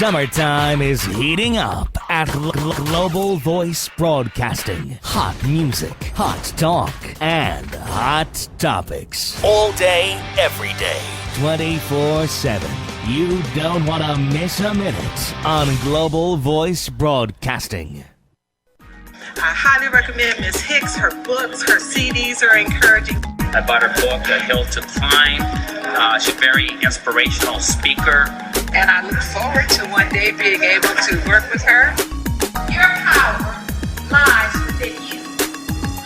Summertime is heating up at Global Voice Broadcasting. Hot music, hot talk, and hot topics. All day, every day, 24/7. You don't want to miss a minute on Global Voice Broadcasting. I highly recommend Ms. Hicks. Her books, her CDs are encouraging. I bought her book, A Hill to Climb. She's a very inspirational speaker. And I look forward to one day being able to work with her. Your power lies within you.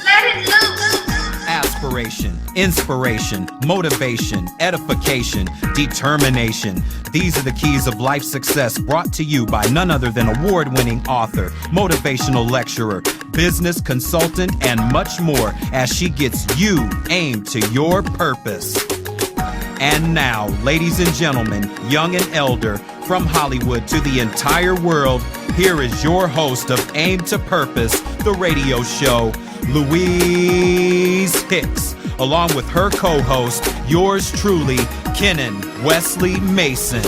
Let it loose. Aspiration, inspiration, motivation, edification, determination. These are the keys of life success brought to you by none other than award-winning author, motivational lecturer, business consultant, and much more as she gets you aimed to your purpose. And now, ladies and gentlemen, young and elder, from Hollywood to the entire world, here is your host of Aim to Purpose, the radio show, Louise Hicks, along with her co-host, yours truly, Kenan Wesley Mason.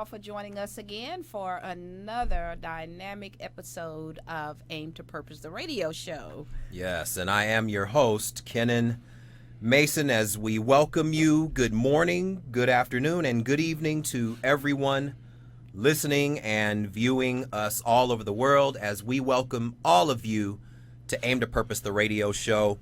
For joining us again for another dynamic episode of Aim to Purpose, the radio show. Yes, and I am your host, Kenan Mason, as we welcome you. Good morning, good afternoon, and good evening to everyone listening and viewing us all over the world, as we welcome all of you to Aim to Purpose, the radio show.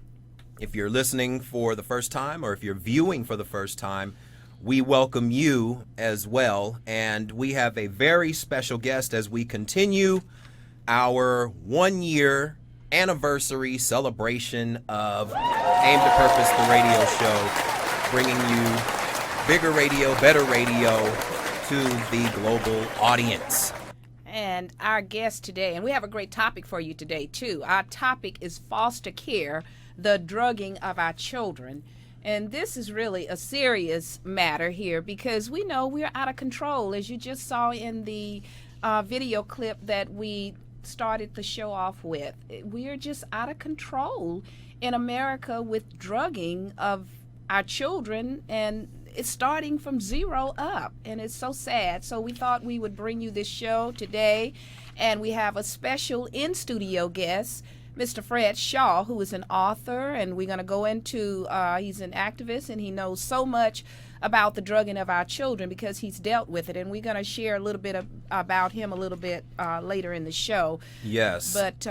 If you're listening for the first time or if you're viewing for the first time, we welcome you as well, and we have a very special guest as we continue our 1-year anniversary celebration of Aim to Purpose, the radio show, bringing you bigger radio, better radio to the global audience. And our guest today, and we have a great topic for you today too. Our topic is foster care, the drugging of our children. And this is really a serious matter here because we know we're out of control, as you just saw in the video clip that we started the show off with. We are just out of control in America with drugging of our children, and it's starting from zero up, and it's so sad. So we thought we would bring you this show today, and we have a special in-studio guest, Mr. Fred Shaw, who is an author, and we're going to go into, he's an activist, and he knows so much about the drugging of our children because he's dealt with it, and we're going to share a little bit about him a little bit later in the show. Yes. But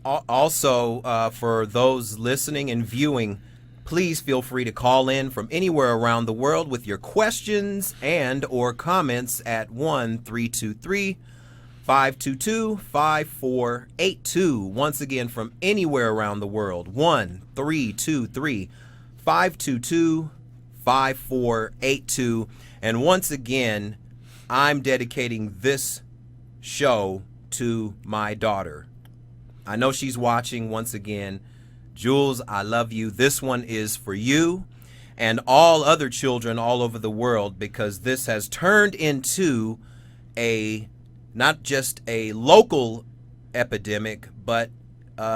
also, for those listening and viewing, please feel free to call in from anywhere around the world with your questions and or comments at 1-323-522-5482. Once again, from anywhere around the world, 1-323-522-5482. And once again, I'm dedicating this show to my daughter. I know she's watching. Once again, Jules, I love you. This one is for you and all other children all over the world, because this has turned into not just a local epidemic, but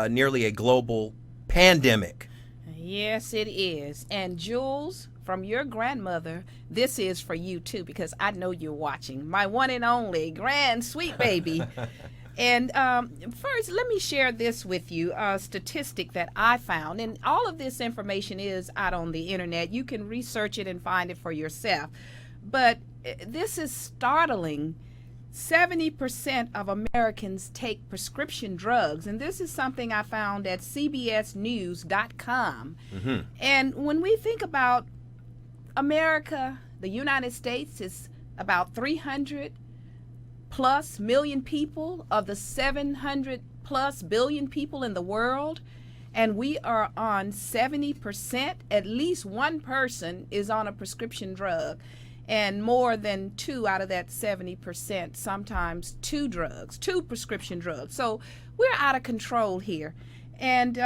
nearly a global pandemic. Yes, it is. And Jules, from your grandmother, this is for you too, because I know you're watching. My one and only grand sweet baby. And first, let me share this with you, a statistic that I found. And all of this information is out on the internet. You can research it and find it for yourself. But this is startling. 70% of Americans take prescription drugs. And this is something I found at cbsnews.com. Mm-hmm. And when we think about America, the United States is about 300+ million people of the 700+ billion people in the world, and we are on 70%. At least one person is on a prescription drug, and more than 2 out of that 70%, sometimes two prescription drugs. So we're out of control here. And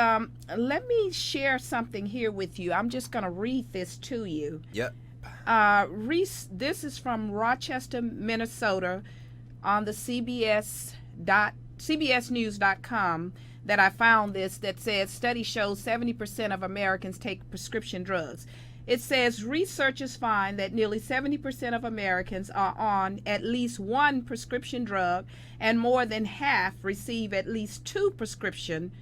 let me share something here with you. I'm just going to read this to you. Yep. This is from Rochester, Minnesota, on the cbsnews.com that I found this, that says study shows 70% of Americans take prescription drugs. It says researchers find that nearly 70% of Americans are on at least one prescription drug, and more than half receive at least 2 prescription,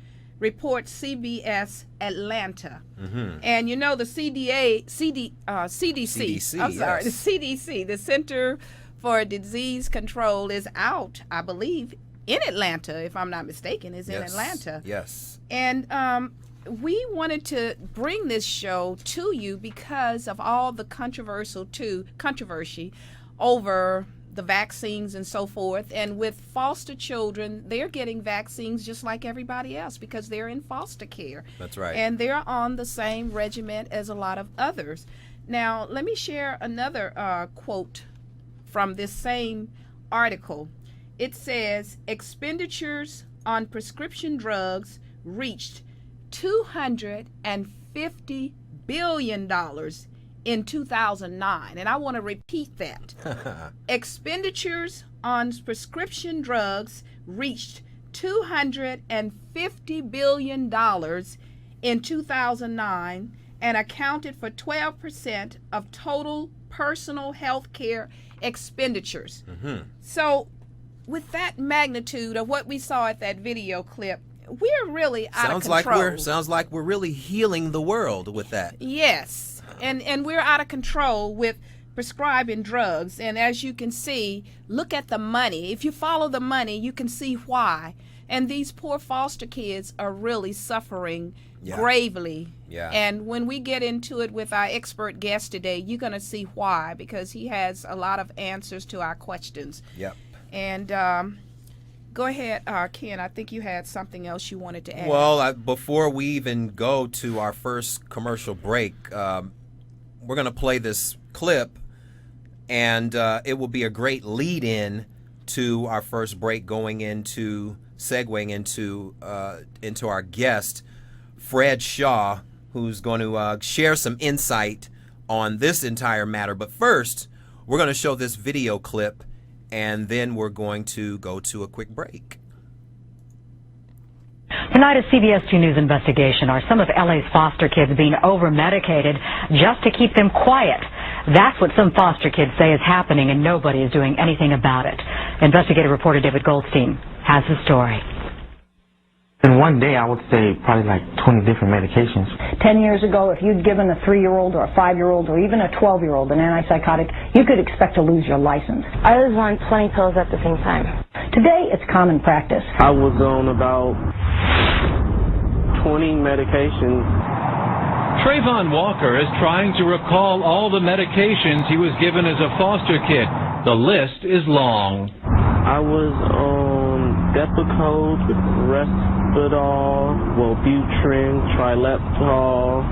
reports CBS Atlanta. Mm-hmm. And you know the CDC, I'm sorry, yes. the CDC, the Center for Disease Control, is out, I believe, in Atlanta, if I'm not mistaken, is in Atlanta. Yes. And we wanted to bring this show to you because of all the controversy over the vaccines and so forth. And with foster children, they're getting vaccines just like everybody else because they're in foster care. That's right. And they're on the same regimen as a lot of others. Now, let me share another quote from this same article. It says expenditures on prescription drugs reached $250 billion in 2009. And I want to repeat that. Expenditures on prescription drugs reached $250 billion in 2009 and accounted for 12% of total personal health care expenditures. Mm-hmm. So with that magnitude of what we saw at that video clip, we're really out of control. Sounds like we're really healing the world with that. Yes, and we're out of control with prescribing drugs. And as you can see, look at the money. If you follow the money, you can see why. And these poor foster kids are really suffering gravely. Yeah. And when we get into it with our expert guest today, you're going to see why, because he has a lot of answers to our questions. Yep. And go ahead, Ken. I think you had something else you wanted to add. Well, before we even go to our first commercial break, we're going to play this clip, and it will be a great lead-in to our first break, segueing into our guest, Fred Shaw, who's going to share some insight on this entire matter. But first, we're going to show this video clip, and then we're going to go to a quick break. Tonight, a CBS 2 News investigation. Are some of LA's foster kids being over-medicated just to keep them quiet? That's what some foster kids say is happening, and nobody is doing anything about it. Investigative reporter David Goldstein has the story. In one day, I would say probably like 20 different medications. 10 years ago, if you'd given a 3-year-old or a 5-year-old or even a 12-year-old an antipsychotic, you could expect to lose your license. I was on 20 pills at the same time. Today, it's common practice. I was on about 20 medications. Trayvon Walker is trying to recall all the medications he was given as a foster kid. The list is long. I was on Depakote, Risperdal, Wellbutrin, Trileptal,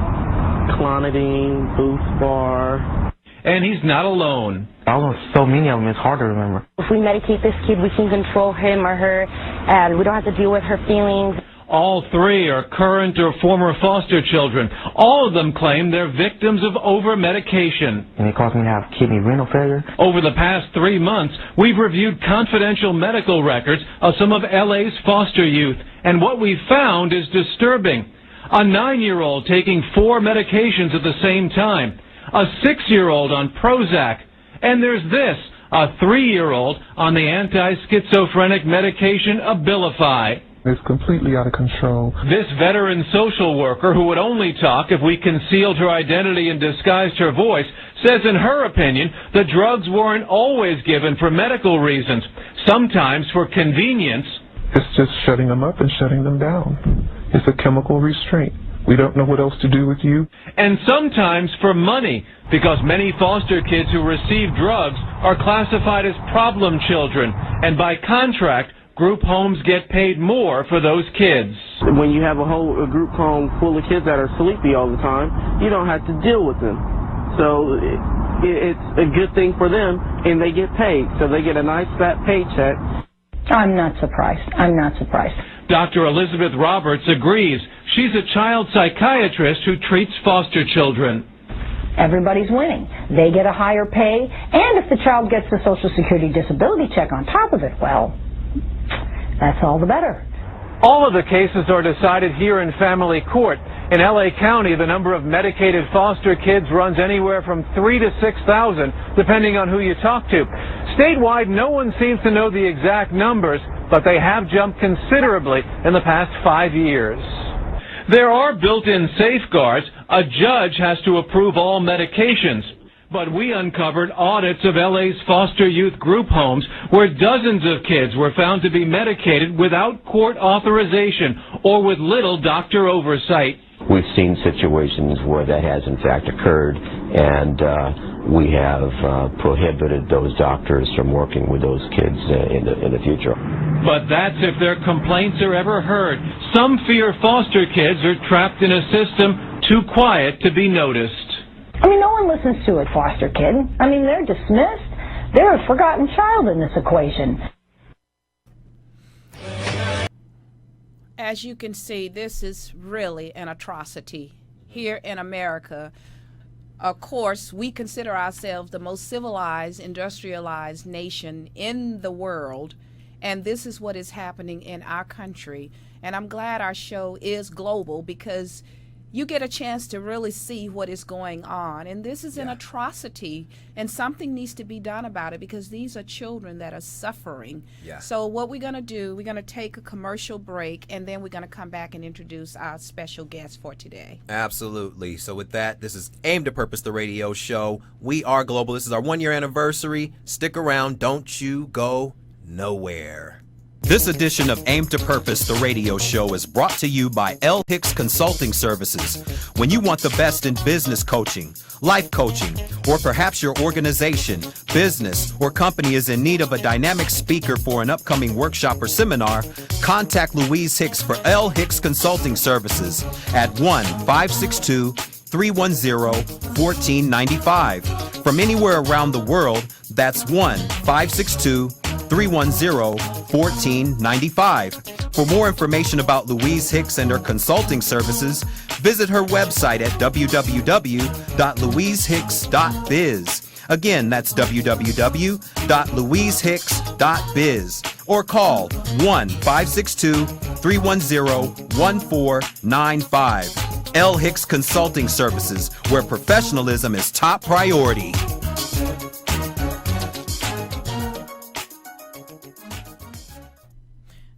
Clonidine, Buspar. And he's not alone. I was on so many of them, it's hard to remember. If we medicate this kid, we can control him or her, and we don't have to deal with her feelings. All 3 are current or former foster children. All of them claim they're victims of over-medication. And it caused me to have kidney renal failure. Over the past 3 months, we've reviewed confidential medical records of some of LA's foster youth, and what we found is disturbing. A 9-year-old taking 4 medications at the same time, a 6-year-old on Prozac, and there's this, a 3-year-old on the anti-schizophrenic medication Abilify. It's completely out of control. This veteran social worker, who would only talk if we concealed her identity and disguised her voice, says in her opinion the drugs weren't always given for medical reasons, sometimes for convenience. It's just shutting them up and shutting them down. It's a chemical restraint. We don't know what else to do with you. And sometimes for money, because many foster kids who receive drugs are classified as problem children, and by contract, group homes get paid more for those kids. When you have a group home full of kids that are sleepy all the time, you don't have to deal with them. So it's a good thing for them, and they get paid. So they get a nice fat paycheck. I'm not surprised. I'm not surprised. Dr. Elizabeth Roberts agrees. She's a child psychiatrist who treats foster children. Everybody's winning. They get a higher pay, and if the child gets the Social Security disability check on top of it, well, that's all the better. All of the cases are decided here in family court. In LA County, the number of medicated foster kids runs anywhere from 3,000 to 6,000, depending on who you talk to. Statewide, no one seems to know the exact numbers, but they have jumped considerably in the past 5 years. There are built-in safeguards. A judge has to approve all medications. But we uncovered audits of LA's foster youth group homes where dozens of kids were found to be medicated without court authorization or with little doctor oversight. We've seen situations where that has in fact occurred, and we have prohibited those doctors from working with those kids in the future. But that's if their complaints are ever heard. Some fear foster kids are trapped in a system too quiet to be noticed. I mean, no one listens to a foster kid. I mean, they're dismissed. They're a forgotten child in this equation. As you can see, this is really an atrocity here in America. Of course, we consider ourselves the most civilized, industrialized nation in the world, and this is what is happening in our country. And I'm glad our show is global because you get a chance to really see what is going on. And this is an atrocity, and something needs to be done about it because these are children that are suffering. Yeah. So what we're going to do, we're going to take a commercial break, and then we're going to come back and introduce our special guest for today. Absolutely. So with that, this is Aim to Purpose, the radio show. We are global. This is our 1-year anniversary. Stick around. Don't you go nowhere. This edition of Aim to Purpose, the radio show, is brought to you by L. Hicks Consulting Services. When you want the best in business coaching, life coaching, or perhaps your organization, business, or company is in need of a dynamic speaker for an upcoming workshop or seminar, contact Louise Hicks for L. Hicks Consulting Services at 1-562-310-1495. From anywhere around the world, that's 1-562-310-1495. For more information about Louise Hicks and her consulting services, visit her website at www.louisehicks.biz. Again, that's www.louisehicks.biz. Or call 1-562-310-1495. L. Hicks Consulting Services, where professionalism is top priority.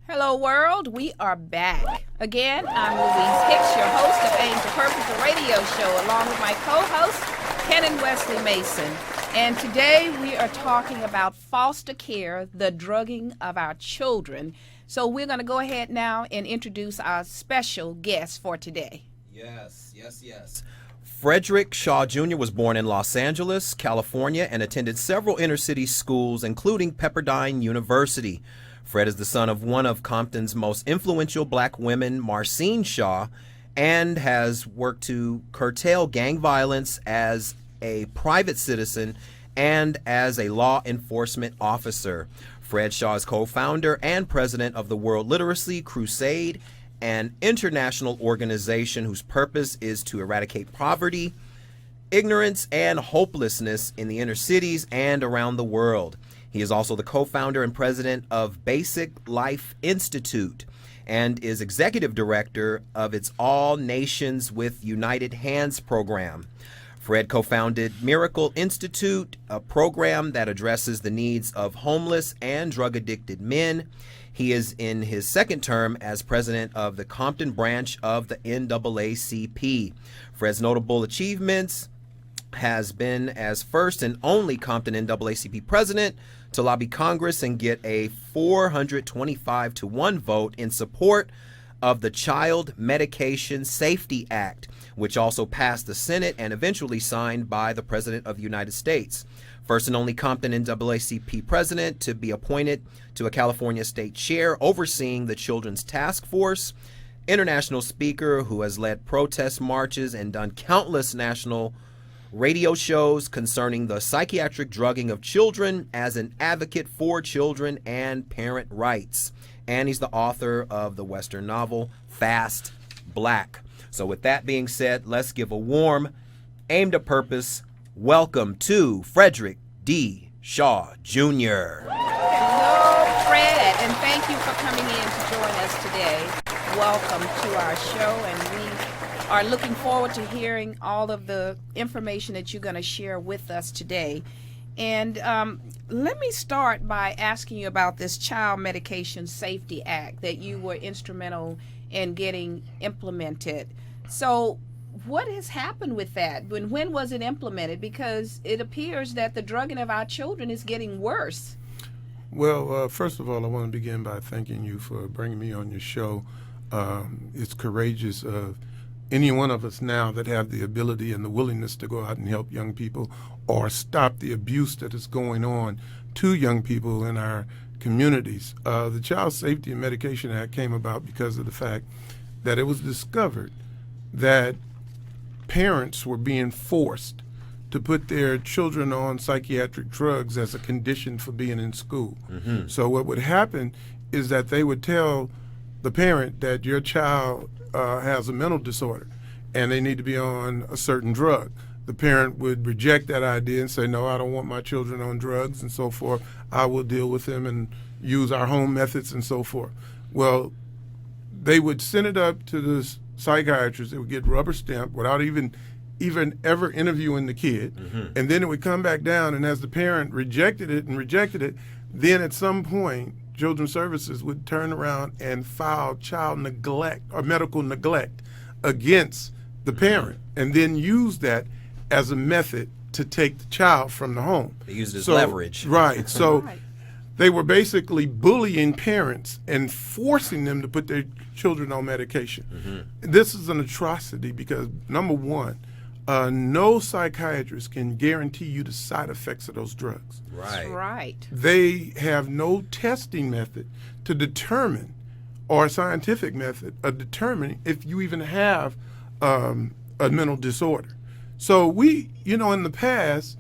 Hello, world. We are back. Again, I'm Louise Hicks, your host of Aim to Purpose, the radio show, along with my co-host, Ken and Wesley Mason. And today we are talking about foster care, the drugging of our children. So we're going to go ahead now and introduce our special guest for today. Yes. Frederick Shaw Jr. was born in Los Angeles, California, and attended several inner-city schools, including Pepperdine University. Fred is the son of one of Compton's most influential black women, Marcine Shaw, and has worked to curtail gang violence as a private citizen and as a law enforcement officer. Fred Shaw is co-founder and president of the World Literacy Crusade, an international organization whose purpose is to eradicate poverty, ignorance, and hopelessness in the inner cities and around the world. He is also the co-founder and president of Basic Life Institute and is executive director of its All Nations with United Hands program. Fred co-founded Miracle Institute, a program that addresses the needs of homeless and drug-addicted men. He is in his second term as president of the Compton branch of the NAACP. Fred's notable achievements has been as first and only Compton NAACP president to lobby Congress and get a 425-1 vote in support of the Child Medication Safety Act, which also passed the Senate and eventually signed by the President of the United States. First and only Compton NAACP president to be appointed to a California state chair overseeing the Children's Task Force, international speaker who has led protest marches and done countless national radio shows concerning the psychiatric drugging of children as an advocate for children and parent rights. And he's the author of the Western novel Fast Black. So with that being said, let's give a warm, Aim to Purpose welcome to Frederick D. Shaw Jr. Hello, Fred, and thank you for coming in to join us today. Welcome to our show, and we are looking forward to hearing all of the information that you're going to share with us today. And let me start by asking you about this Child Medication Safety Act that you were instrumental in getting implemented. So what has happened with that? When was it implemented? Because it appears that the drugging of our children is getting worse. Well, first of all, I want to begin by thanking you for bringing me on your show. It's courageous of any one of us now that have the ability and the willingness to go out and help young people or stop the abuse that is going on to young people in our communities. The Child Safety and Medication Act came about because of the fact that it was discovered that parents were being forced to put their children on psychiatric drugs as a condition for being in school. Mm-hmm. So what would happen is that they would tell the parent that your child has a mental disorder and they need to be on a certain drug. The parent would reject that idea and say, no, I don't want my children on drugs and so forth. I will deal with them and use our home methods and so forth. Well, they would send it up to the psychiatrist. It would get rubber stamped without even ever interviewing the kid. Mm-hmm. And then it would come back down, and as the parent rejected it, then at some point, Children's Services would turn around and file child neglect or medical neglect against the parent, and then use that as a method to take the child from the home. They used it as leverage. Right. So they were basically bullying parents and forcing them to put their children on medication. Mm-hmm. This is an atrocity because, number one, no psychiatrist can guarantee you the side effects of those drugs. Right. That's right. They have no testing method to determine, or a scientific method of determining if you even have a mental disorder. So in the past,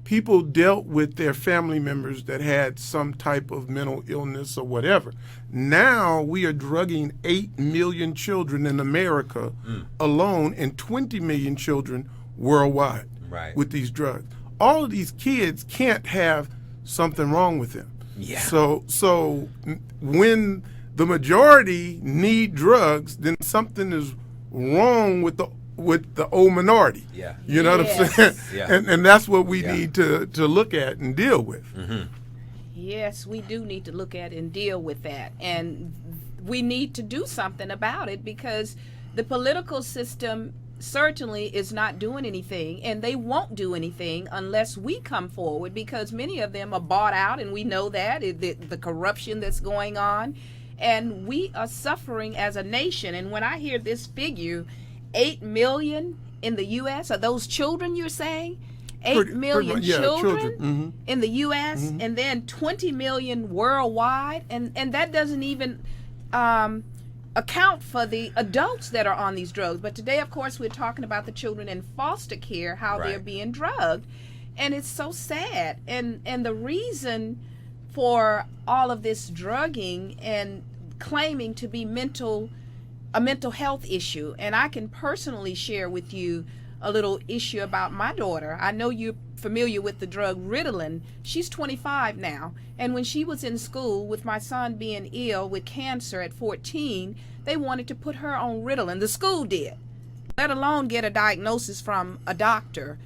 people dealt with their family members that had some type of mental illness or whatever. Now we are drugging 8 million children in America alone and 20 million children worldwide with these drugs. All of these kids can't have something wrong with them. Yeah. So when the majority need drugs, then something is wrong with the old minority. Yeah. You know what I'm saying? Yeah. And that's what we need to look at and deal with. Mm-hmm. Yes, we do need to look at and deal with that. And we need to do something about it, because the political system certainly is not doing anything, and they won't do anything unless we come forward, because many of them are bought out, and we know that the corruption that's going on, and we are suffering as a nation. And when I hear this figure, 8 million in the U.S., are those children you're saying? 8 million children in the U.S., and then 20 million worldwide, and that doesn't even account for the adults that are on these drugs. But today, of course, we're talking about the children in foster care, how they're being drugged, and it's so sad. And the reason for all of this drugging and claiming to be a mental health issue, and I can personally share with you a little issue about my daughter. I know you're familiar with the drug Ritalin. She's 25 now, and when she was in school, with my son being ill with cancer at 14, they wanted to put her on Ritalin. The school did, let alone get a diagnosis from a doctor.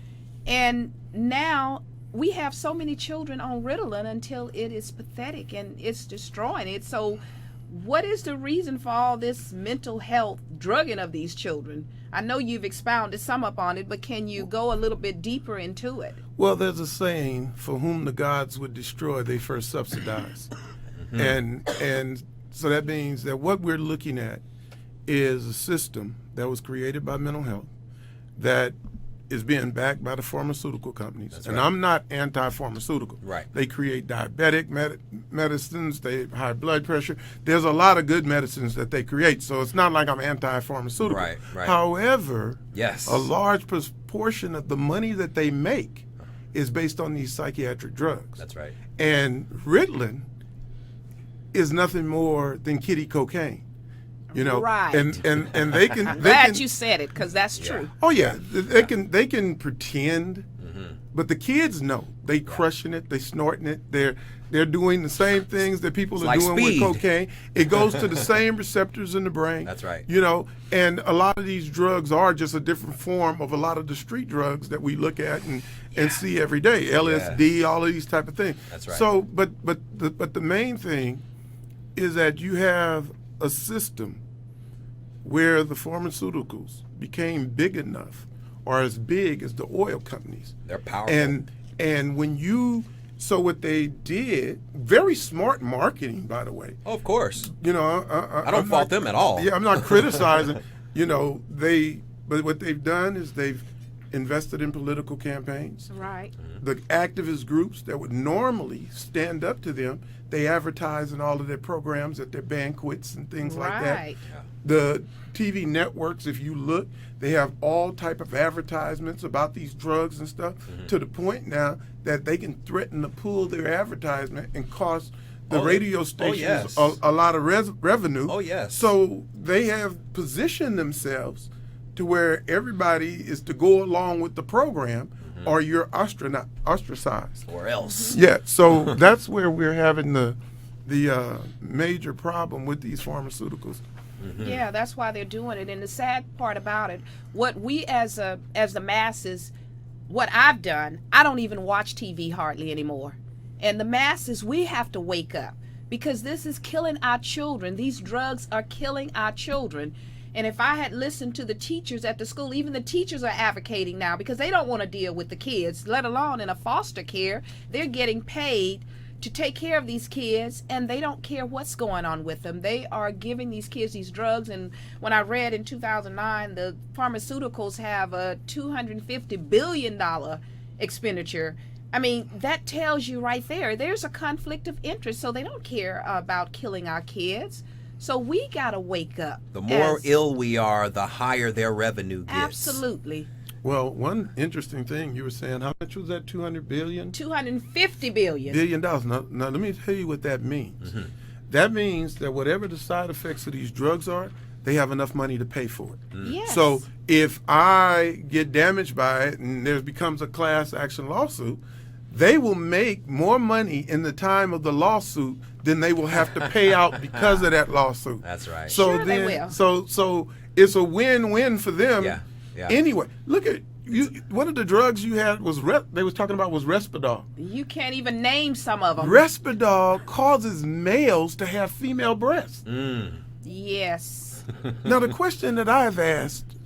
And now we have so many children on Ritalin until it is pathetic and it's destroying it. So what is the reason for all this mental health drugging of these children? I know you've expounded some up on it, but can you go a little bit deeper into it? Well, there's a saying, for whom the gods would destroy, they first subsidize. And so that means that what we're looking at is a system that was created by mental health that is being backed by the pharmaceutical companies. That's and right. I'm not anti-pharmaceutical. Right. They create diabetic medicines, they high blood pressure. There's a lot of good medicines that they create, so it's not like I'm anti-pharmaceutical. Right, right. However, Yes. a large proportion of the money that they make is based on these psychiatric drugs. That's right. And Ritalin is nothing more than kiddie cocaine. You know, Right. and they can. I'm they glad can, you said it, because that's true. Oh yeah, they can pretend, but the kids know they crushing it, they snorting it, they're doing the same things that people are like doing speed. with cocaine. It goes to the same receptors in the brain. That's right. You know, and a lot of these drugs are just a different form of a lot of the street drugs that we look at and see every day. LSD, all of these type of things. That's right. So, but the main thing is that you have a system where the pharmaceuticals became big enough, or as big as the oil companies. They're powerful. And when you, so what they did, very smart marketing, by the way. Oh, of course. You know, I don't fault them at all. Yeah, I'm not criticizing. You know, but what they've done is they've invested in political campaigns. Right. The activist groups that would normally stand up to them, they advertise in all of their programs at their banquets and things like that. Right. The TV networks, if you look, they have all type of advertisements about these drugs and stuff, to the point now that they can threaten to pull their advertisement and cost the radio stations a lot of revenue. Oh, yes. So they have positioned themselves to where everybody is to go along with the program, or you're ostracized. Or else. Yeah, so that's where we're having the major problem with these pharmaceuticals. Yeah, that's why they're doing it. And the sad part about it, what we as the masses, what I've done, I don't even watch TV hardly anymore. And the masses, we have to wake up, because this is killing our children. These drugs are killing our children. And if I had listened to the teachers at the school, even the teachers are advocating now, because they don't want to deal with the kids, let alone in a foster care. They're getting paid to take care of these kids, and they don't care what's going on with them. They are giving these kids these drugs. And when I read in 2009, the pharmaceuticals have a $250 billion expenditure. I mean, that tells you right there, there's a conflict of interest. So they don't care about killing our kids. So we got to wake up. The more ill we are, the higher their revenue gets. Absolutely. Well, one interesting thing you were saying, how much was that? $200 billion? $250 billion. $1 billion. Now, let me tell you what that means. That means that whatever the side effects of these drugs are, they have enough money to pay for it. Yes. So if I get damaged by it and there becomes a class action lawsuit, they will make more money in the time of the lawsuit than they will have to pay out because of that lawsuit. That's right. So Sure they will. So it's a win-win for them. Yeah. Yeah. Anyway, look at you. One of the drugs you had was they was talking about was Risperdal. You can't even name some of them. Risperdal causes males to have female breasts. Yes. Now, the question that I've asked,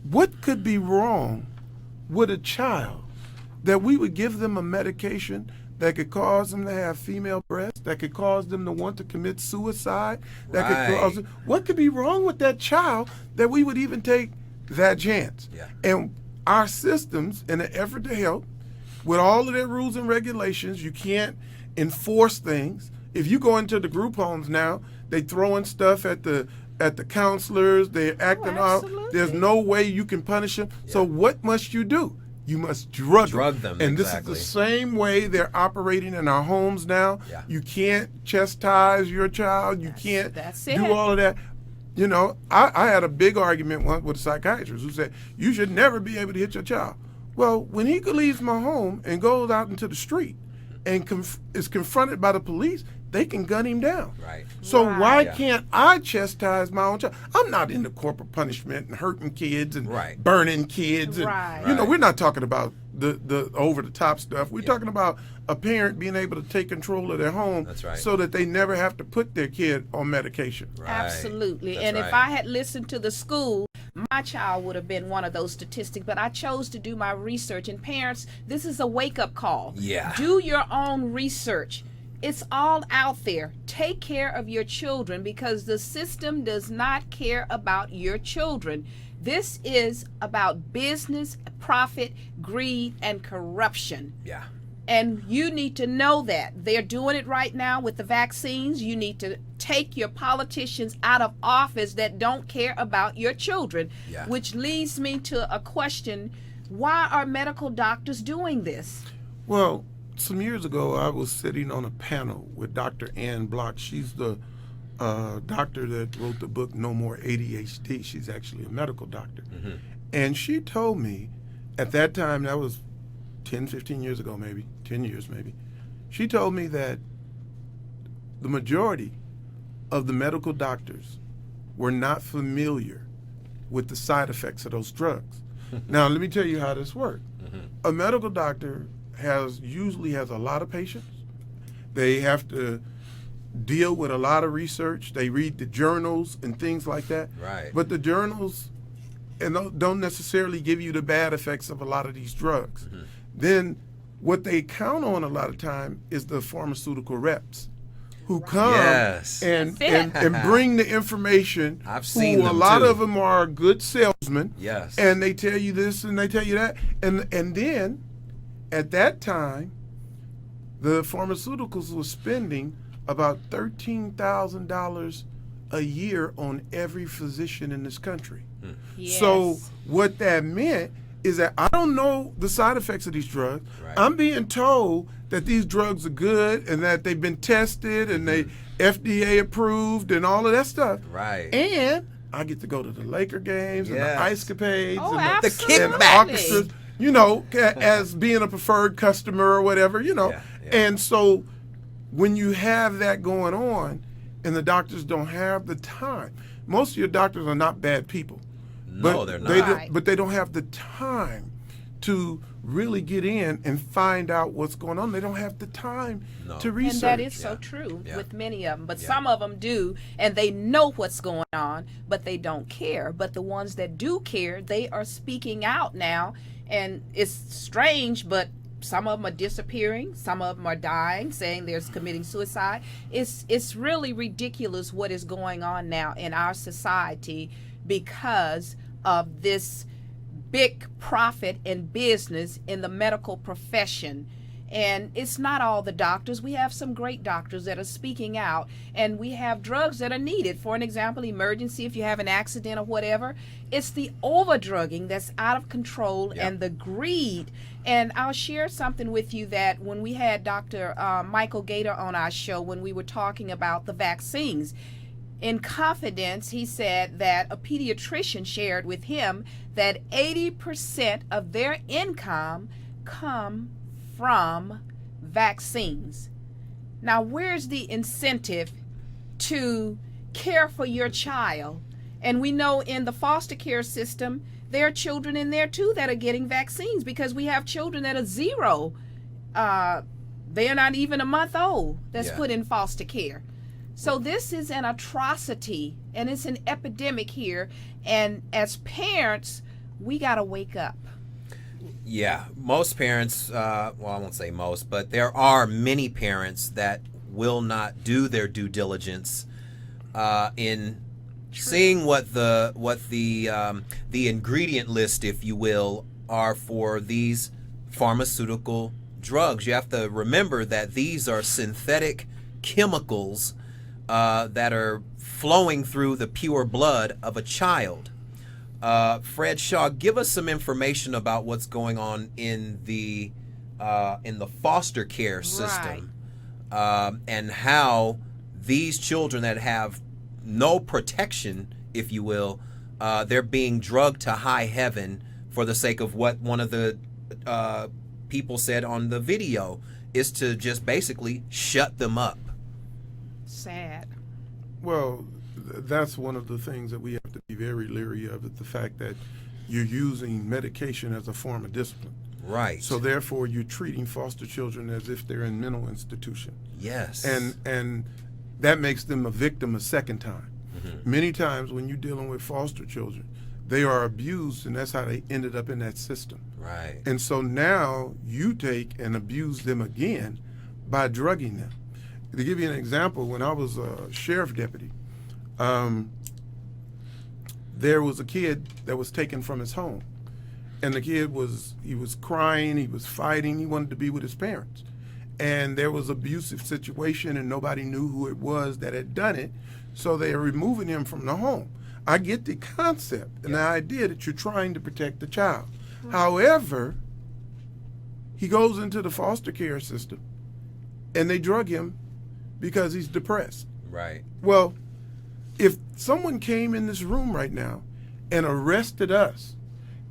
what could be wrong with a child that we would give them a medication that could cause them to have female breasts, that could cause them to want to commit suicide, that could cause them, what could be wrong with that child that we would even take that chance? Yeah. And our systems, in an effort to help, with all of their rules and regulations, you can't enforce things. If you go into the group homes now, they throwing stuff at the counselors, they're acting out. There's no way you can punish them. Yeah. So what must you do? You must drug them. And this is the same way they're operating in our homes now. Yeah. You can't chastise your child. You can't do all of that. You know, I had a big argument once with a psychiatrist who said, you should never be able to hit your child. Well, when he leaves my home and goes out into the street and is confronted by the police, they can gun him down. Right. So why can't I chastise my own child? I'm not into corporal punishment and hurting kids and burning kids. And, you know, we're not talking about the over-the-top stuff. We're talking about a parent being able to take control of their home so that they never have to put their kid on medication. Absolutely. And if I had listened to the school, my child would have been one of those statistics, but I chose to do my research. And parents, this is a wake-up call. Yeah. Do your own research. It's all out there. Take care of your children because the system does not care about your children. This is about business, profit, greed, and corruption. Yeah. And you need to know that. They're doing it right now with the vaccines. You need to take your politicians out of office that don't care about your children. Yeah. Which leads me to a question, why are medical doctors doing this? Well, some years ago, I was sitting on a panel with Dr. Ann Block. She's the doctor that wrote the book No More ADHD. She's actually a medical doctor. Mm-hmm. And she told me at that time, that was 10, 15 years ago, maybe, 10 years maybe, she told me that the majority of the medical doctors were not familiar with the side effects of those drugs. Now, let me tell you how this works. Mm-hmm. A medical doctor usually has a lot of patients. They have to deal with a lot of research. They read the journals and things like that. Right. But the journals don't necessarily give you the bad effects of a lot of these drugs. Mm-hmm. Then what they count on a lot of time is the pharmaceutical reps who come and bring the information. I've seen them a lot too. of them are good salesmen. Yes. And they tell you this and they tell you that. And then at that time, the pharmaceuticals were spending about $13,000 a year on every physician in this country. Yes. So what that meant is that I don't know the side effects of these drugs. Right. I'm being told that these drugs are good and that they've been tested and they FDA approved and all of that stuff. Right. And I get to go to the Laker games and the Ice Capades and the orchestras, you know, as being a preferred customer or whatever, you know. Yeah. And so when you have that going on and the doctors don't have the time, most of your doctors are not bad people. No, they're not. But they don't have the time to really get in and find out what's going on. They don't have the time to research. And that is so true with many of them. But some of them do, and they know what's going on, but they don't care. But the ones that do care, they are speaking out now. And it's strange, but some of them are disappearing. Some of them are dying, saying they're committing suicide. It's really ridiculous what is going on now in our society because of this big profit and business in the medical profession. And it's not all the doctors. We have some great doctors that are speaking out, and we have drugs that are needed. For an example, emergency, if you have an accident or whatever. It's the over-drugging that's out of control and the greed. And I'll share something with you that when we had Dr. Michael Gator on our show, when we were talking about the vaccines, in confidence, he said that a pediatrician shared with him that 80% of their income come from vaccines. Now, where's the incentive to care for your child? And we know in the foster care system, there are children in there too that are getting vaccines because we have children that are 0. They're not even a month old that's put in foster care. So this is an atrocity, and it's an epidemic here. And as parents, we got to wake up. Yeah, most parents, well, I won't say most, but there are many parents that will not do their due diligence in seeing what the ingredient list, if you will, are for these pharmaceutical drugs. You have to remember that these are synthetic chemicals that are flowing through the pure blood of a child. Fred Shaw, give us some information about what's going on in the foster care system, and how these children that have no protection, if you will, they're being drugged to high heaven for the sake of what one of the people said on the video is to just basically shut them up. Sad. Well, that's one of the things that we have to be very leery of, the fact that you're using medication as a form of discipline. Right. So therefore, you're treating foster children as if they're in mental institution. Yes. And that makes them a victim a second time. Many times when you're dealing with foster children, they are abused, and that's how they ended up in that system. Right. And so now you take and abuse them again by drugging them. To give you an example, when I was a sheriff deputy, there was a kid that was taken from his home, and the kid was crying, he was fighting, he wanted to be with his parents, and there was abusive situation, and nobody knew who it was that had done it, so they are removing him from the home. I get the concept and the idea that you're trying to protect the child. However, he goes into the foster care system, and they drug him because he's depressed. Right. Well, if someone came in this room right now and arrested us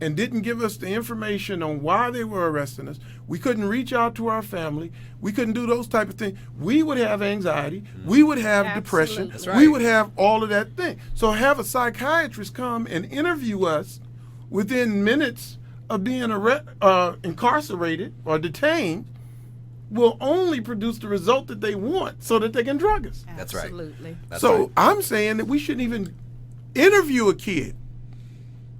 and didn't give us the information on why they were arresting us, we couldn't reach out to our family, we couldn't do those type of things, we would have anxiety, we would have depression, That's right. we would have all of that thing. So have a psychiatrist come and interview us within minutes of being incarcerated or detained will only produce the result that they want so that they can drug us. That's right. Absolutely. That's So right. I'm saying that we shouldn't even interview a kid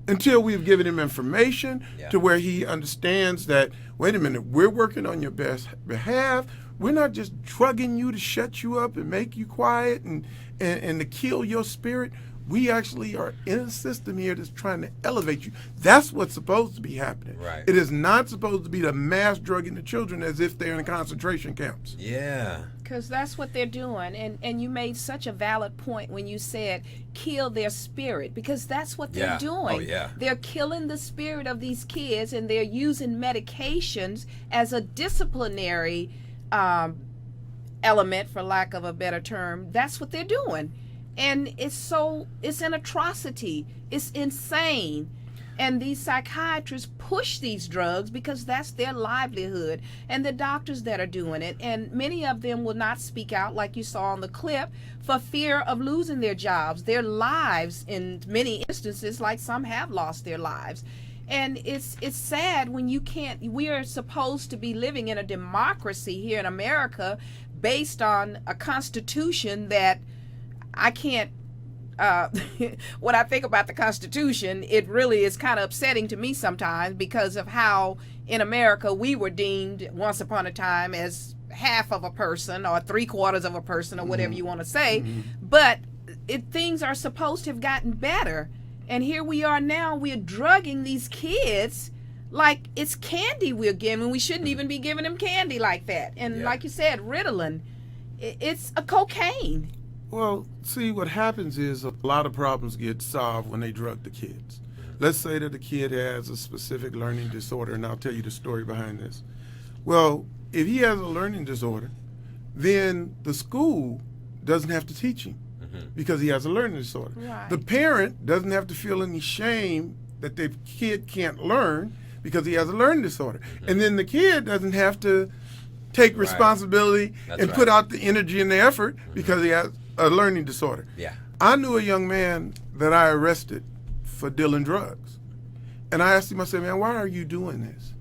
until we've given him information to where he understands that, wait a minute, we're working on your best behalf. We're not just drugging you to shut you up and make you quiet and to kill your spirit. We actually are in a system here that's trying to elevate you. That's what's supposed to be happening. Right. It is not supposed to be the mass drugging the children as if they're in concentration camps. Yeah. Because that's what they're doing. And you made such a valid point when you said kill their spirit, because that's what they're doing. Oh, yeah. They're killing the spirit of these kids, and they're using medications as a disciplinary element, for lack of a better term. That's what they're doing. And it's an atrocity. It's insane. And these psychiatrists push these drugs because that's their livelihood, and the doctors that are doing it. And many of them will not speak out, like you saw on the clip, for fear of losing their jobs, their lives in many instances, like some have lost their lives. And it's sad when you can't. We are supposed to be living in a democracy here in America based on a constitution that I can't, when I think about the Constitution, it really is kind of upsetting to me sometimes because of how in America we were deemed once upon a time as half of a person or 3/4 of a person or whatever you want to say. But things are supposed to have gotten better. And here we are now, we're drugging these kids like it's candy we're giving. We shouldn't even be giving them candy like that. And like you said, Ritalin, it's a cocaine. Well, see, what happens is a lot of problems get solved when they drug the kids. Let's say that the kid has a specific learning disorder, and I'll tell you the story behind this. Well, if he has a learning disorder, then the school doesn't have to teach him because he has a learning disorder. Right. The parent doesn't have to feel any shame that their kid can't learn because he has a learning disorder. And then the kid doesn't have to take responsibility and put out the energy and the effort because he has a learning disorder. Yeah. I knew a young man that I arrested for dealing drugs. And I asked him, I said, man, why are you doing this?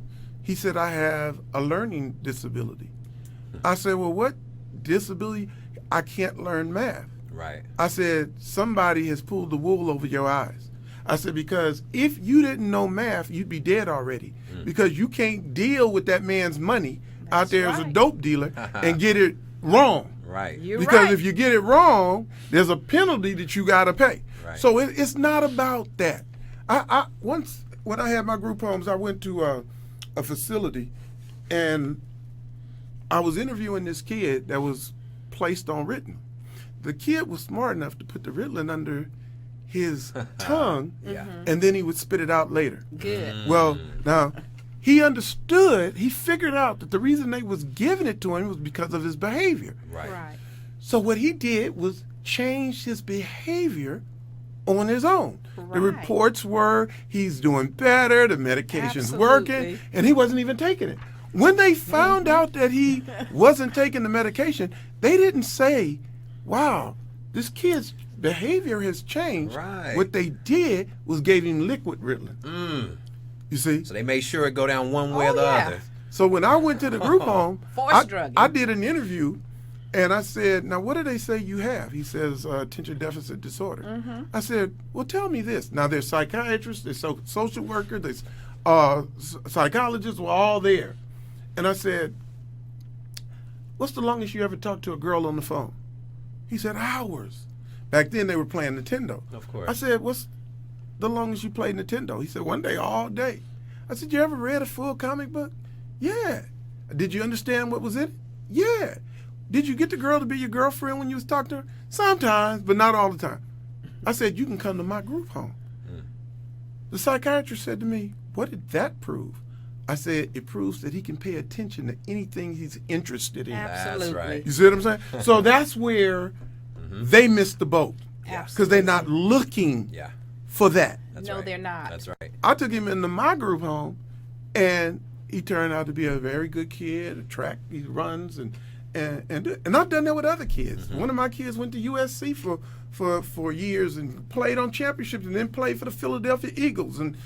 He said, I have a learning disability. I said, well, what disability? I can't learn math. Right. I said, somebody has pulled the wool over your eyes. I said, because if you didn't know math, you'd be dead already. Because you can't deal with that man's money out there as a dope dealer and get it wrong. Right. Because if you get it wrong, there's a penalty that you got to pay. Right. So it's not about that. I once, when I had my group homes, I went to a facility, and I was interviewing this kid that was placed on Ritalin. The kid was smart enough to put the Ritalin under his tongue, and then he would spit it out later. Good. Well, now, he understood, he figured out that the reason they was giving it to him was because of his behavior. Right. So what he did was change his behavior on his own. Right. The reports were he's doing better, the medication's working, and he wasn't even taking it. When they found out that he wasn't taking the medication, they didn't say, wow, this kid's behavior has changed. Right. What they did was gave him liquid Ritalin. You see? So they made sure it go down one way or the other. So when I went to the group home, drugging. I did an interview, and I said, now what do they say you have? He says attention deficit disorder. I said, well, tell me this. Now there's psychiatrists, there's social workers, there's psychologists, were all there. And I said, what's the longest you ever talked to a girl on the phone? He said, hours. Back then they were playing Nintendo. Of course. I said, what's the longest you played Nintendo? He said, one day, all day. I said, you ever read a full comic book? Yeah. Did you understand what was in it? Yeah. Did you get the girl to be your girlfriend when you was talking to her? Sometimes, but not all the time. I said, you can come to my group home. The psychiatrist said to me, what did that prove? I said, it proves that he can pay attention to anything he's interested in. Absolutely. That's right. You see what I'm saying? So that's where they missed the boat. Because they're not looking for that. No, they're not. That's right. I took him into my group home, and he turned out to be a very good kid. A track, he runs, and I've done that with other kids. One of my kids went to USC for years and played on championships, and then played for the Philadelphia Eagles. And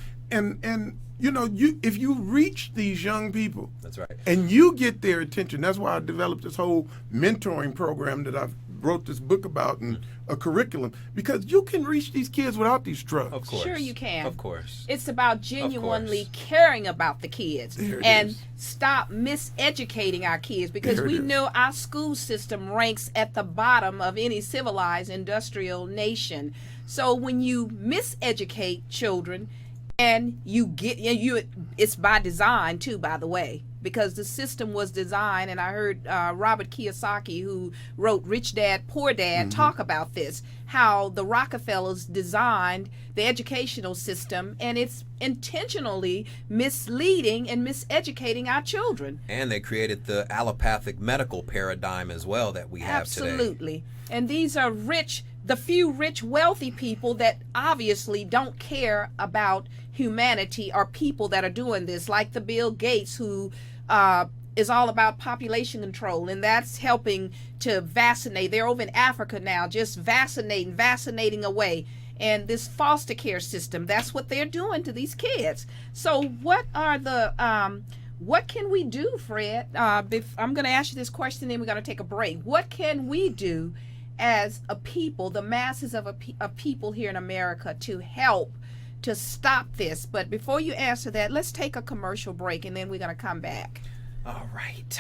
you know, if you reach these young people, that's right, and you get their attention, that's why I developed this whole mentoring program that I've wrote this book about and a curriculum, because you can reach these kids without these drugs. Of course. Sure you can. Of course. It's about genuinely caring about the kids and stop miseducating our kids, because we know our school system ranks at the bottom of any civilized industrial nation. So when you miseducate children, and it's by design too, by the way, because the system was designed, and I heard Robert Kiyosaki, who wrote Rich Dad, Poor Dad, talk about this, how the Rockefellers designed the educational system, and it's intentionally misleading and miseducating our children. And they created the allopathic medical paradigm as well that we have today. Absolutely. And these are the few rich, wealthy people that obviously don't care about humanity, or people that are doing this, like the Bill Gates, who is all about population control, and that's helping to vaccinate. They're over in Africa now, just vaccinating away. And this foster care system, that's what they're doing to these kids. So what are the what can we do, Fred? I'm going to ask you this question, then we're going to take a break. What can we do as a people, the masses of people here in America, to help to stop this? But before you answer that, let's take a commercial break, and then we're going to come back. All right.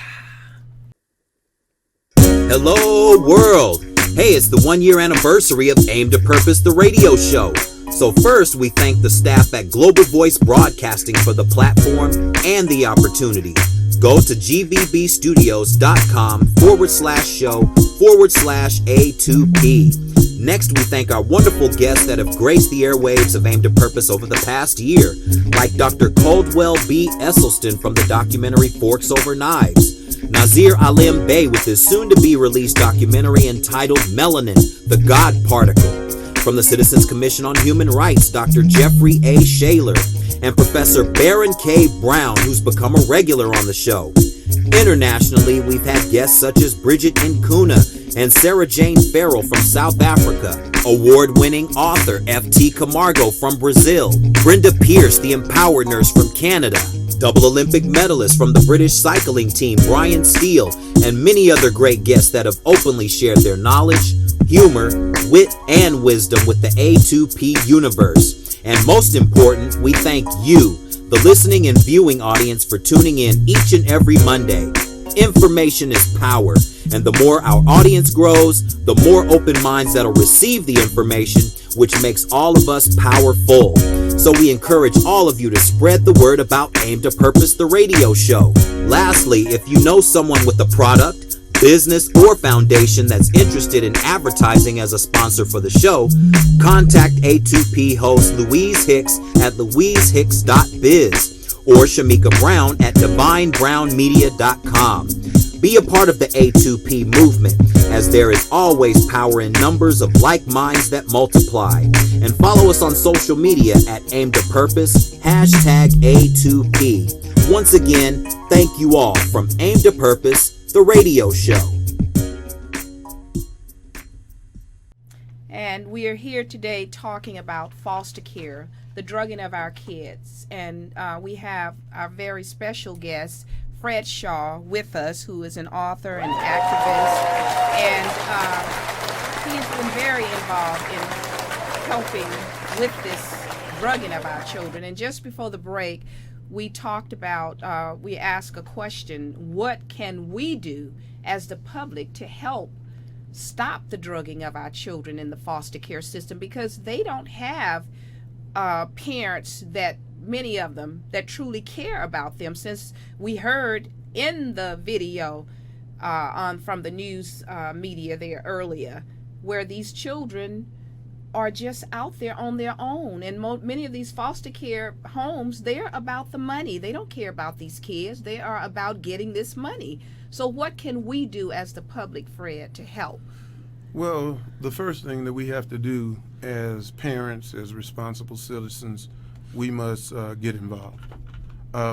Hello, world. Hey, it's the 1-year anniversary of Aim to Purpose, the radio show. So first, we thank the staff at Global Voice Broadcasting for the platform and the opportunity. Go to gvbstudios.com/show/A2P. Next, we thank our wonderful guests that have graced the airwaves of Aim to Purpose over the past year, like Dr. Caldwell B. Esselstyn from the documentary Forks Over Knives, Nazir Alim Bey with his soon-to-be-released documentary entitled Melanin, the God Particle, from the Citizens Commission on Human Rights, Dr. Jeffrey A. Shaler, and Professor Baron K. Brown, who's become a regular on the show. Internationally, we've had guests such as Bridget Nkuna and Sarah Jane Farrell from South Africa, award-winning author F.T. Camargo from Brazil, Brenda Pierce, the Empower Nurse from Canada, double Olympic medalist from the British cycling team Brian Steele, and many other great guests that have openly shared their knowledge, humor, wit, and wisdom with the A2P universe. And most important, we thank you, the listening and viewing audience, for tuning in each and every Monday. Information is power, and the more our audience grows, the more open minds that'll receive the information, which makes all of us powerful. So we encourage all of you to spread the word about Aim to Purpose, the radio show. Lastly, if you know someone with a product, business, or foundation that's interested in advertising as a sponsor for the show, contact A2P host Louise Hicks at louisehicks.biz or Shamika Brown at divinebrownmedia.com. Be a part of the A2P movement, as there is always power in numbers of like minds that multiply. And follow us on social media at Aim to Purpose, #A2P. Once again, thank you all from Aim to Purpose, the radio show. And we are here today talking about foster care, the drugging of our kids. And we have our very special guest, Fred Shaw, with us, who is an author and activist. And he's been very involved in helping with this drugging of our children. And just before the break, we talked about, we asked a question: what can we do as the public to help stop the drugging of our children in the foster care system? Because they don't have parents, that many of them, that truly care about them. Since we heard in the video from the news media there earlier, where these children are just out there on their own, and many of these foster care homes, they're about the money. They don't care about these kids. They are about getting this money. So what can we do as the public, Fred, to help? Well, the first thing that we have to do as parents, as responsible citizens, we must get involved.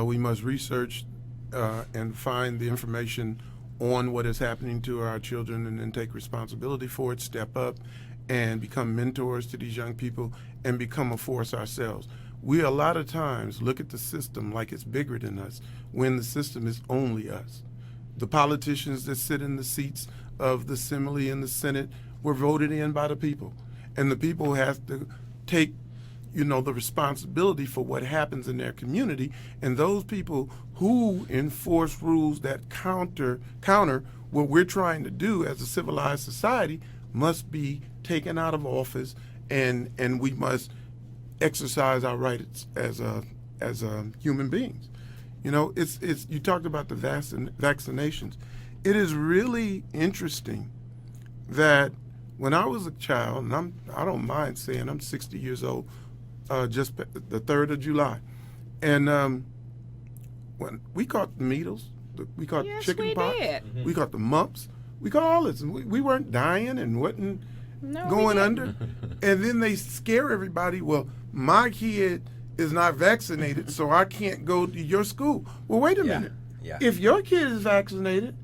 We must research and find the information on what is happening to our children, and then take responsibility for it, step up, and become mentors to these young people, and become a force ourselves. We a lot of times look at the system like it's bigger than us, when the system is only us. The politicians that sit in the seats of the Assembly and the Senate were voted in by the people, and the people have to take, the responsibility for what happens in their community. And those people who enforce rules that counter what we're trying to do as a civilized society must be taken out of office, and we must exercise our rights as human beings. It's you talked about the vaccinations. It is really interesting that when I was a child, and I don't mind saying I'm 60 years old, just the 3rd of July, and when we caught the measles, we caught chicken pox, we caught the mumps, we caught all this, and we weren't dying and wasn't going under. And then they scare everybody. Well, my kid is not vaccinated, so I can't go to your school. Well, wait a minute. Yeah. If your kid is vaccinated,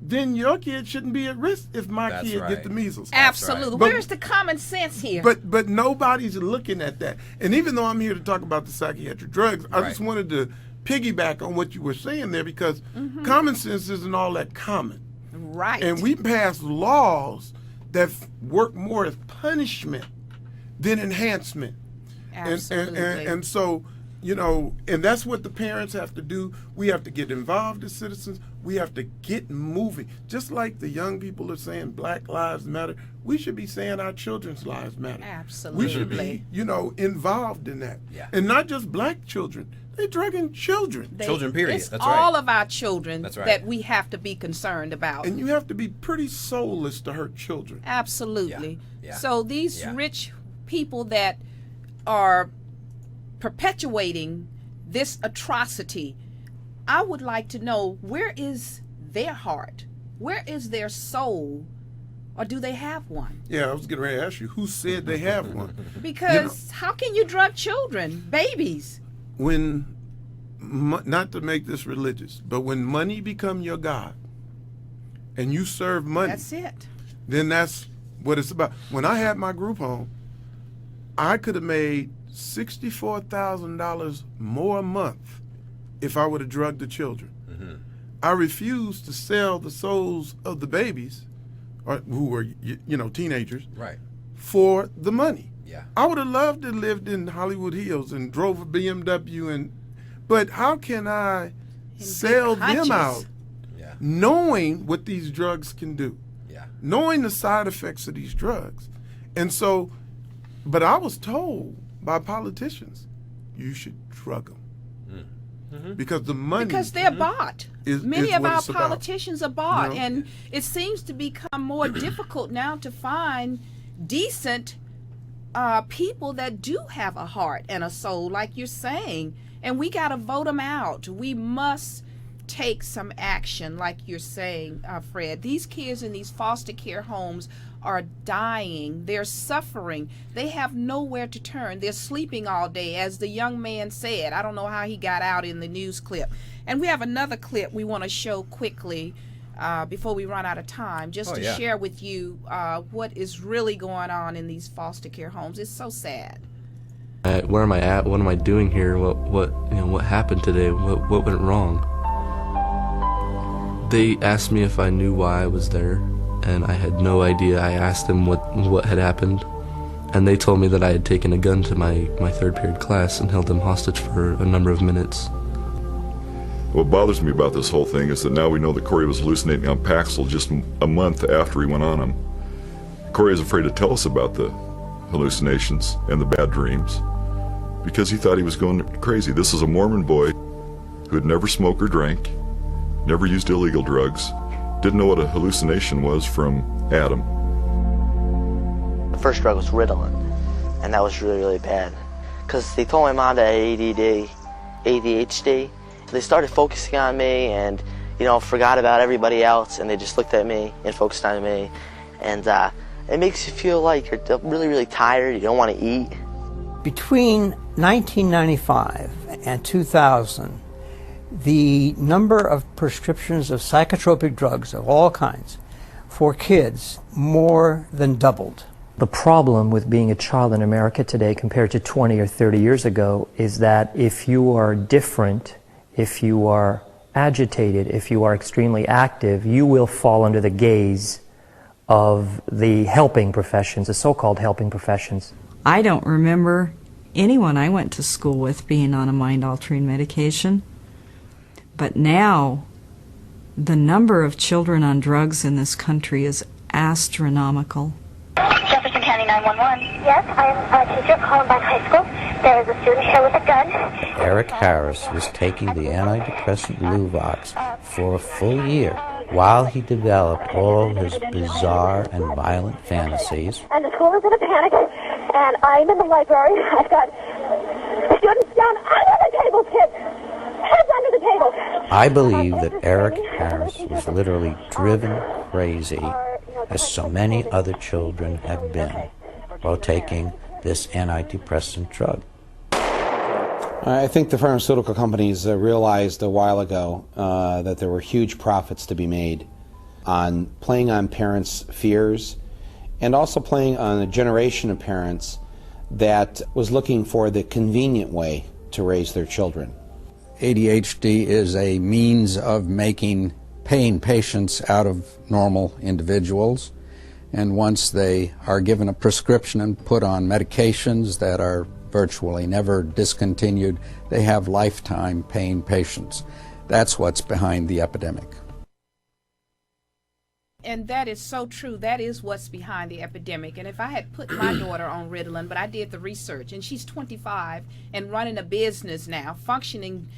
then your kid shouldn't be at risk if my kid get the measles. Absolutely. Right. Where's the common sense here? But nobody's looking at that. And even though I'm here to talk about the psychiatric drugs, I just wanted to piggyback on what you were saying there, because common sense isn't all that common. Right. And we pass laws that work more as punishment than enhancement. Absolutely. And so, and that's what the parents have to do. We have to get involved as citizens. We have to get moving. Just like the young people are saying Black Lives Matter, we should be saying our children's lives matter. Absolutely. We should be, involved in that. Yeah. And not just black children. They're drugging children. Children, period. It's That's all right. of our children that we have to be concerned about. And you have to be pretty soulless to hurt children. Absolutely. Yeah. So these rich people that are perpetuating this atrocity, I would like to know, where is their heart? Where is their soul? Or do they have one? Yeah, I was getting ready to ask you, who said they have one? Because how can you drug children, babies? When, not to make this religious, but when money become your God and you serve money, that's it. Then that's what it's about. When I had my group home, I could have made $64,000 more a month if I would have drugged the children. I refused to sell the souls of the babies, who were, teenagers, right, for the money. Yeah. I would have loved to have lived in Hollywood Hills and drove a BMW, but how can I sell them out, knowing what these drugs can do, knowing the side effects of these drugs? And so, but I was told by politicians, you should drug them. Because the money, because they're bought. Many of our politicians are bought, and it seems to become more difficult now to find decent people that do have a heart and a soul, like you're saying, and we got to vote them out. We must take some action, like you're saying, Fred. These kids in these foster care homes are dying. They're suffering. They have nowhere to turn. They're sleeping all day, as the young man said. I don't know how he got out in the news clip. And we have another clip we want to show quickly before we run out of time, just to share with you what is really going on in these foster care homes. It's so sad. Where am I at? What am I doing here? What happened today? What went wrong? They asked me if I knew why I was there, and I had no idea. I asked them what had happened, and they told me that I had taken a gun to my third period class and held them hostage for a number of minutes. What bothers me about this whole thing is that now we know that Corey was hallucinating on Paxil just a month after he went on them. Corey is afraid to tell us about the hallucinations and the bad dreams because he thought he was going crazy. This is a Mormon boy who had never smoked or drank, never used illegal drugs, didn't know what a hallucination was from Adam. The first drug was Ritalin, and that was really, really bad. Because they told my mom that I had ADD, ADHD. They started focusing on me and, forgot about everybody else, and they just looked at me and focused on me. And it makes you feel like you're really, really tired, you don't want to eat. Between 1995 and 2000, the number of prescriptions of psychotropic drugs of all kinds for kids more than doubled. The problem with being a child in America today compared to 20 or 30 years ago is that if you are different, if you are agitated, if you are extremely active, you will fall under the gaze of the helping professions, the so-called helping professions. I don't remember anyone I went to school with being on a mind-altering medication. But now, the number of children on drugs in this country is astronomical. Jefferson County 911. Yes, I'm a teacher calling by high school. There is a student here with a gun. Eric Harris was taking the antidepressant Luvox for a full year while he developed all his bizarre and violent fantasies. And the school is in a panic, and I'm in the library. I've got students down under the table, kids. Heads under the table. I believe that Eric Harris was literally driven crazy, as so many other children have been, while taking this antidepressant drug. I think the pharmaceutical companies realized a while ago that there were huge profits to be made on playing on parents' fears and also playing on a generation of parents that was looking for the convenient way to raise their children. ADHD is a means of making paying patients out of normal individuals, and once they are given a prescription and put on medications that are virtually never discontinued, they have lifetime paying patients. That's what's behind the epidemic. And that is so true. That is what's behind the epidemic. And if I had put my daughter on Ritalin, but I did the research, and she's 25 and running a business now, functioning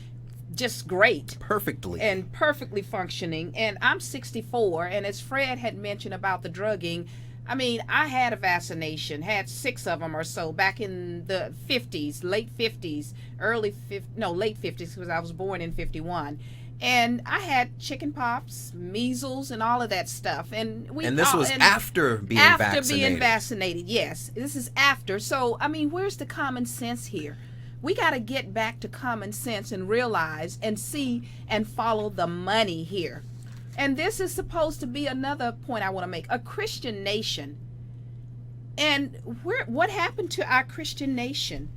just great. Perfectly. And perfectly functioning. And I'm 64, and as Fred had mentioned about the drugging, I mean, I had a vaccination, had 6 of them or so back in the 50s, late 50s, late 50s, because I was born in 51. And I had chicken pox, measles, and all of that stuff. And this was after being vaccinated. After being vaccinated, yes. This is after. So, I mean, where's the common sense here? We got to get back to common sense and realize and see and follow the money here. And this is supposed to be another point I want to make. A Christian nation. And what happened to our Christian nation?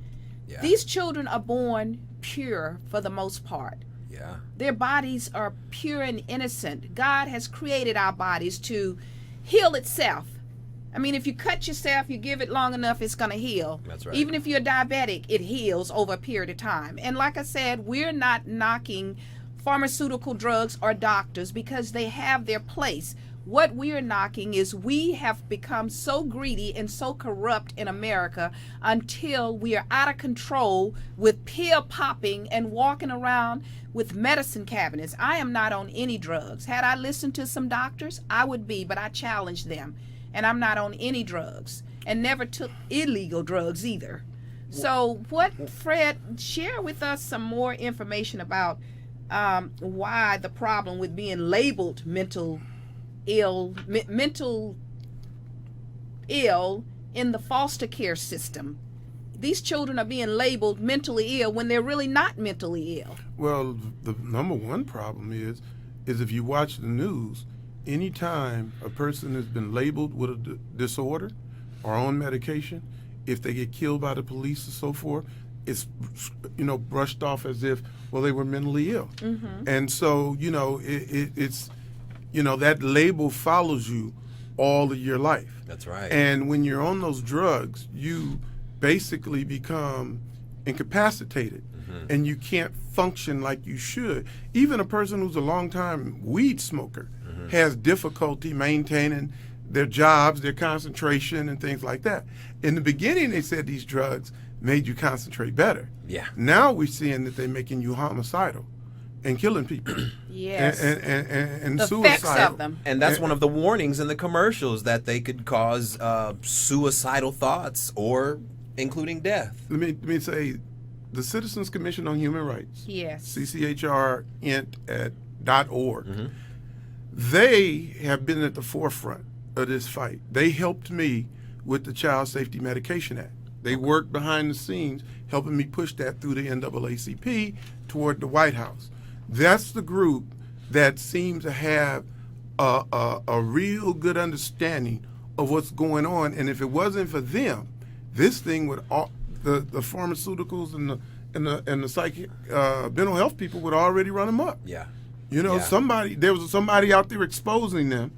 Yeah. These children are born pure for the most part. Yeah. Their bodies are pure and innocent. God has created our bodies to heal itself. I mean, if you cut yourself, you give it long enough, it's going to heal. That's right. Even if you're diabetic, it heals over a period of time. And like I said, we're not knocking pharmaceutical drugs or doctors because they have their place. What we're knocking is we have become so greedy and so corrupt in America until we are out of control with pill popping and walking around with medicine cabinets. I am not on any drugs. Had I listened to some doctors, I would be, but I challenged them. And I'm not on any drugs and never took illegal drugs either. So Fred, share with us some more information about why the problem with being labeled mental ill in the foster care system. These children are being labeled mentally ill when they're really not mentally ill. Well, the number one problem is if you watch the news, anytime a person has been labeled with a disorder or on medication, if they get killed by the police and so forth, it's brushed off as if, well, they were mentally ill. Mm-hmm. And so it's that label follows you all of your life. That's right. And when you're on those drugs, you basically become incapacitated. Mm-hmm. And you can't function like you should. Even a person who's a long-time weed smoker has difficulty maintaining their jobs, their concentration, and things like that. In the beginning, they said these drugs made you concentrate better. Yeah. Now we're seeing that they're making you homicidal and killing people. Yes. And the suicidal. effects of them. And that's one of the warnings in the commercials, that they could cause suicidal thoughts or including death. Let me say, the Citizens Commission on Human Rights, yes, CCHRint.org, Mm-hmm. they have been at the forefront of this fight. They helped me with the Child Safety Medication Act. They worked behind the scenes helping me push that through the NAACP toward the White House. That's the group that seems to have a real good understanding of what's going on. And if it wasn't for them, this thing would the pharmaceuticals and the psychic mental health people would already run them up. Yeah. There was somebody out there exposing them,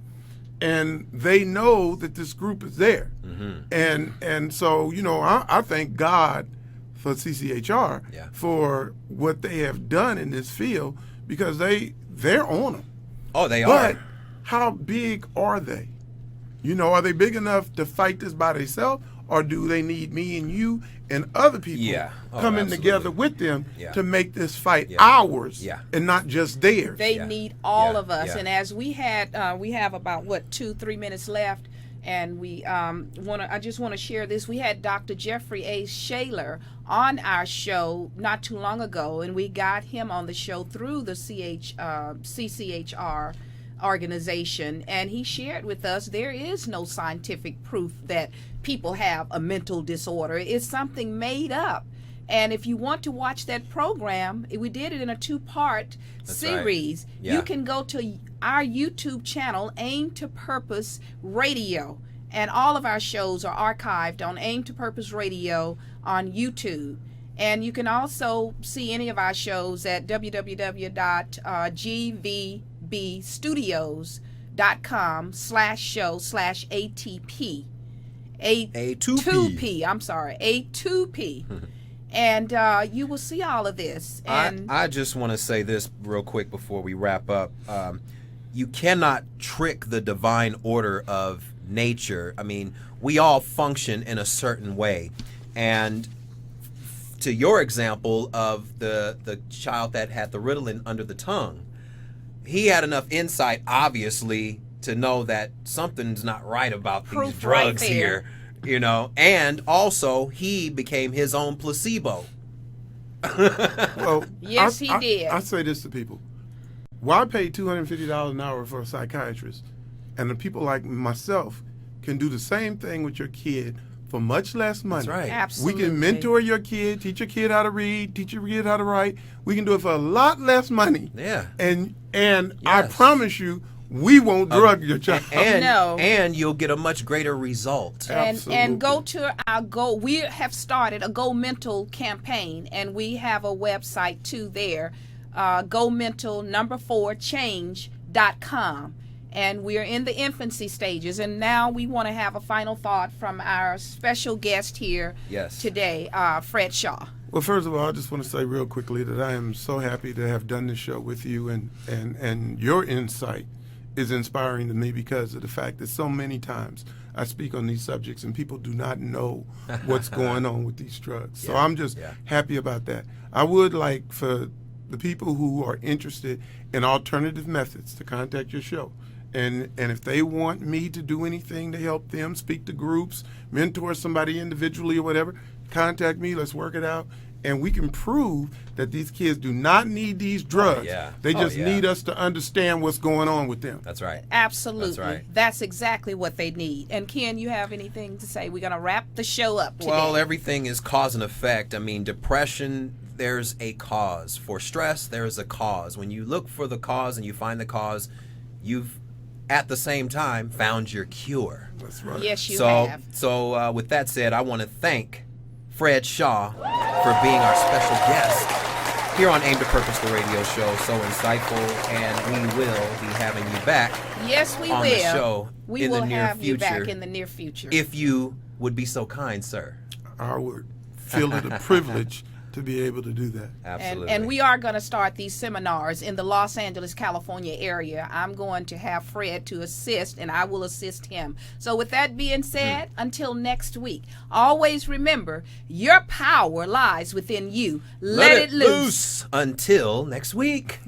and they know that this group is there. Mm-hmm. And so, I thank God for CCHR for what they have done in this field, because they're on them. Oh, they but are. How big are they? Are they big enough to fight this by themselves, or do they need me and you and other people coming together with them to make this fight ours and not just theirs? They need all of us. And as we have about 2-3 minutes left, and I just want to share this. We had Dr. Jeffrey A. Shaler on our show not too long ago, and we got him on the show through the CCHR organization, and he shared with us there is no scientific proof that people have a mental disorder. It's something made up. And if you want to watch that program, we did it in a 2-part series. Right. Yeah. You can go to our YouTube channel, Aim to Purpose Radio, and all of our shows are archived on Aim to Purpose Radio on YouTube. And you can also see any of our shows at www.gvbstudios.com/show/ATP. A2P. I'm sorry, A2P. And you will see all of this. And I just want to say this real quick before we wrap up. You cannot trick the divine order of nature. I mean, we all function in a certain way. And to your example of the child that had the Ritalin under the tongue, he had enough insight, obviously, to know that something's not right about these drugs here, and also he became his own placebo. Well, yes, he did. I say this to people. Why pay $250 an hour for a psychiatrist, and the people like myself can do the same thing with your kid for much less money? That's right. Absolutely. We can mentor your kid, teach your kid how to read, teach your kid how to write. We can do it for a lot less money. Yeah. And I promise you, we won't drug your child. And you'll get a much greater result. And go to our Go. We have started a Go Mental campaign, and we have a website too there. gomental4change.com. And we're in the infancy stages. And now we want to have a final thought from our special guest here today, Fred Shaw. Well, first of all, I just want to say real quickly that I am so happy to have done this show with you, and your insight is inspiring to me because of the fact that so many times I speak on these subjects and people do not know what's going on with these drugs. So I'm just happy about that. I would like for the people who are interested in alternative methods to contact your show. And if they want me to do anything to help them, speak to groups, mentor somebody individually or whatever, contact me. Let's work it out. And we can prove that these kids do not need these drugs. They just need us to understand what's going on with them. That's right. Absolutely. That's right. That's exactly what they need. And Ken, you have anything to say? We're going to wrap the show up today. Well, everything is cause and effect. I mean, depression, there's a cause. For stress, there's a cause. When you look for the cause and you find the cause, you've at the same time found your cure. That's right. Yes, you have. So with that said, I want to thank Fred Shaw for being our special guest here on Aim to Purpose, the radio show. So insightful, and we will be having you back. Yes, we on will. The show we in will the near have future, you back in the near future. if you would be so kind, sir. I would feel it a privilege to be able to do that. Absolutely. And we are going to start these seminars in the Los Angeles, California area. I'm going to have Fred to assist, and I will assist him. So with that being said, until next week, always remember, your power lies within you. Let it loose. Until next week.